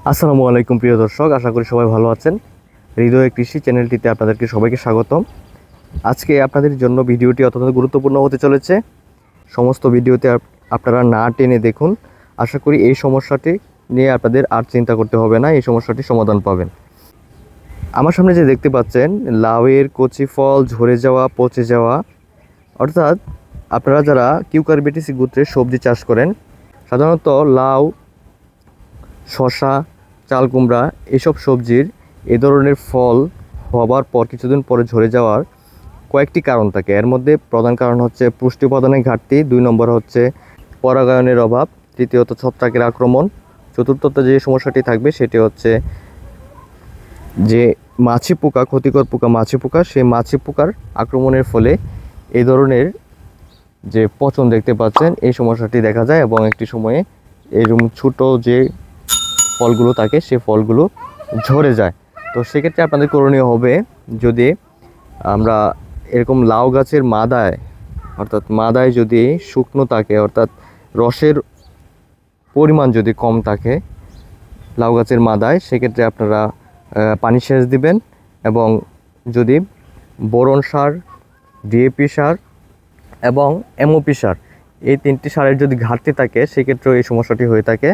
আসসালামু আলাইকুম প্রিয় দর্শক, আশা করি সবাই ভালো আছেন। হৃদয় কৃষি চ্যানেলটিতে আপনাদেরকে সবাইকে স্বাগতম। আজকে আপনাদের জন্য ভিডিওটি অত্যন্ত গুরুত্বপূর্ণ হতে চলেছে। সমস্ত ভিডিওতে আপনারা না টেনে দেখুন। আশা করি এই সমস্যাটি নিয়ে আপনাদের আর চিন্তা করতে হবে না, এই সমস্যাটি সমাধান পাবেন। আমার সামনে যে দেখতে পাচ্ছেন, লাউয়ের কচি ফল ঝরে যাওয়া, পচে যাওয়া, অর্থাৎ আপনারা যারা কিউকারবিটেসি গোত্রের সবজি চাষ করেন, সাধারণত লাউ, শসা, চাল কুমড়া এসব সবজির এ ধরনের ফল হবার পর কিছুদিন পরে ঝরে যাওয়ার কয়েকটি কারণ থাকে। এর মধ্যে প্রধান কারণ হচ্ছে পুষ্টি উপাদানের ঘাটতি, 2 নম্বর হচ্ছে পরাগায়নের অভাব, তৃতীয়ত ছত্রাকের আক্রমণ, চতুর্থত যে সমস্যাটি থাকবে সেটি হচ্ছে যে মাছি পোকা, ক্ষতিকর পোকা মাছি পোকা, সেই মাছি পোকার আক্রমণের ফলে এই ধরনের যে পচন দেখতে পাচ্ছেন এই সমস্যাটি দেখা যায় এবং একটি সময়ে এরকম ছোটো যে ফলগুলো থাকে সে ফলগুলো ঝরে যায়। তো সেক্ষেত্রে আপনাদের করণীয় হবে, যদি আমরা এরকম লাউ গাছের মাদায়, অর্থাৎ মাদায় যদি শুকনো থাকে, অর্থাৎ রসের পরিমাণ যদি কম থাকে লাউ গাছের মাদায়, সেক্ষেত্রে আপনারা পানি সেচ দিবেন। এবং যদি বোরন সার, ডিএপি সার এবং এমওপি সার, এই 3টি সারের যদি ঘাটতি থাকে সেক্ষেত্রেও এই সমস্যাটি হয়ে থাকে।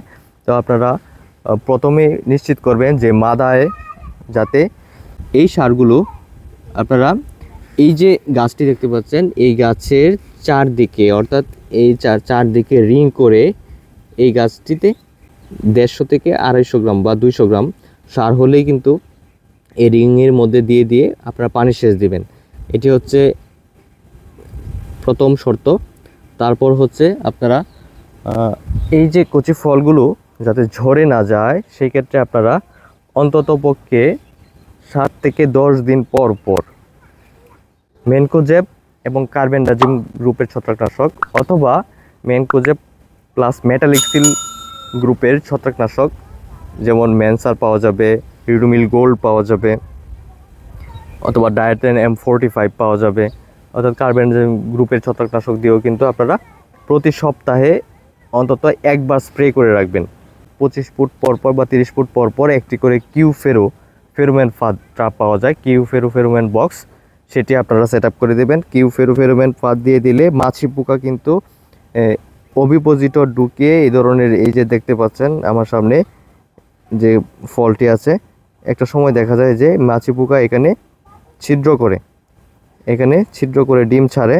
তো আপনারা প্রথমে নিশ্চিত করবেন যে মাদায় যাতে এই সারগুলো আপনারা এই যে গাছটি দেখতে পাচ্ছেন এই গাছের চারদিকে, অর্থাৎ এই চারদিকে রিং করে এই গাছটিতে 150 থেকে 250 গ্রাম বা 200 গ্রাম সার হলেই কিন্তু এই রিংয়ের মধ্যে দিয়ে দিয়ে আপনারা পানি সেচ দিবেন। এটি হচ্ছে প্রথম শর্ত। তারপর হচ্ছে আপনারা এই যে কচি ফলগুলো যাতে ঝরে না যায় সেই ক্ষেত্রে আপনারা অন্ততপক্ষে 7 থেকে 10 দিন পর পর ম্যানকোজেব এবং কার্বেন্ডাজিম গ্রুপের ছত্রাকনাশক অথবা ম্যানকোজেব প্লাস মেটালিক্সিল গ্রুপের ছত্রাকনাশক, যেমন ম্যানসার পাওয়া যাবে, রিডুমিল গোল্ড পাওয়া যাবে, অথবা ডায়েটেন M45 পাওয়া যাবে, অর্থাৎ কার্বেন্ডাজিম গ্রুপের ছত্রাকনাশক দিয়েও কিন্তু আপনারা প্রতি সপ্তাহে অন্তত একবার স্প্রে করে রাখবেন। 25 ফুট পরপর বা 30 ফুট পরপর একটি করে ফেরোমেন ফাঁদ ট্রাপ পাওয়া যায়, ফেরোমেন বক্স, সেটি আপনারা সেট আপ করে দেবেন। ফেরোমেন ফাঁদ দিয়ে দিলে মাছি পোকা কিন্তু অভিপোজিটর ঢুকিয়ে এই ধরনের, এই যে দেখতে পাচ্ছেন আমার সামনে যে ফলটি আছে, একটা সময় দেখা যায় যে মাছি পোকা এখানে ছিদ্র করে ডিম ছাড়ে।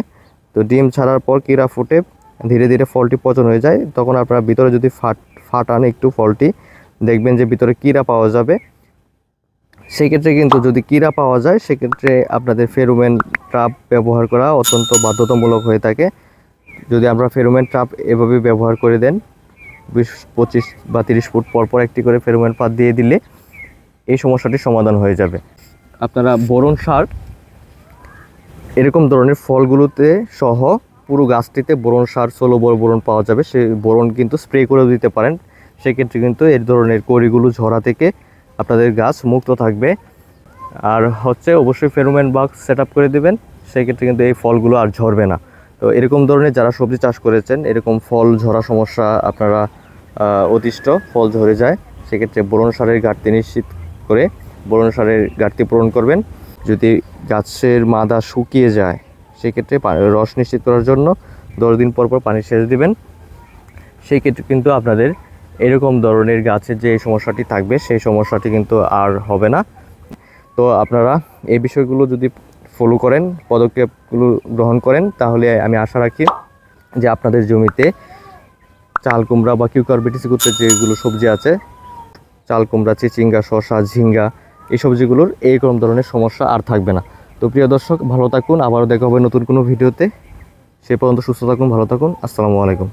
তো ডিম ছাড়ার পর কীরা ফুটে ধীরে ধীরে ফলটি পচন হয়ে যায়। তখন আপনারা ভিতরে যদি ফাটান একটু ফলটি, দেখবেন যে ভিতরে কীরা পাওয়া যাবে। সেক্ষেত্রে কিন্তু যদি কীরা পাওয়া যায় সেক্ষেত্রে আপনাদের ফেরোমেন ট্রাপ ব্যবহার করা অত্যন্ত বাধ্যতামূলক হয়ে থাকে। যদি আমরা ফেরোমেন ট্রাপ এভাবে ব্যবহার করে দেন, 25 বা 30 ফুট পরপর একটি করে ফেরোমেন ফাঁদ দিয়ে দিলে এই সমস্যাটির সমাধান হয়ে যাবে। আপনারা বোরন সার এরকম ধরনের ফলগুলোতে সহ পুরো গাছটিতে বোরন সার, 16 বোরন পাওয়া যাবে, সেই বোরন কিন্তু স্প্রে করেও দিতে পারেন। সেক্ষেত্রে কিন্তু এই ধরনের কড়িগুলো ঝরা থেকে আপনাদের গাছ মুক্ত থাকবে। আর হচ্ছে অবশ্যই ফেরোমেন বক্স সেট আপ করে দেবেন, সেক্ষেত্রে কিন্তু এই ফলগুলো আর ঝরবে না। তো এরকম ধরনের যারা সবজি চাষ করেছেন, এরকম ফল ঝরা সমস্যা আপনারা অতিষ্ঠ, ফল ঝরে যায়, সেক্ষেত্রে বোরন সারের ঘাটতি নিশ্চিত করে বোরন সারের ঘাটতি পূরণ করবেন। যদি গাছের মাদা শুকিয়ে যায় সেক্ষেত্রে রস নিশ্চিত করার জন্য 10 দিন পর পর পানি সেচ দিবেন। সেই ক্ষেত্রে কিন্তু আপনাদের এরকম ধরনের গাছের যে সমস্যাটি থাকবে সেই সমস্যাটি কিন্তু আর হবে না। তো আপনারা এই বিষয়গুলো যদি ফলো করেন, পদক্ষেপগুলো গ্রহণ করেন, তাহলে আমি আশা রাখি যে আপনাদের জমিতে চাল কুমড়া বা কিউকারবিটেসি গোত্রের যেগুলো সবজি আছে, চাল কুমড়া, চিচিঙ্গা, শসা, ঝিঙ্গা, এই সবজিগুলোর এইরকম ধরনের সমস্যা আর থাকবে না। তো প্রিয় দর্শক, ভালো থাকুন, আবারও দেখা হবে নতুন কোনো ভিডিওতে। সে পর্যন্ত সুস্থ থাকুন, ভালো থাকুন, আসসালামু আলাইকুম।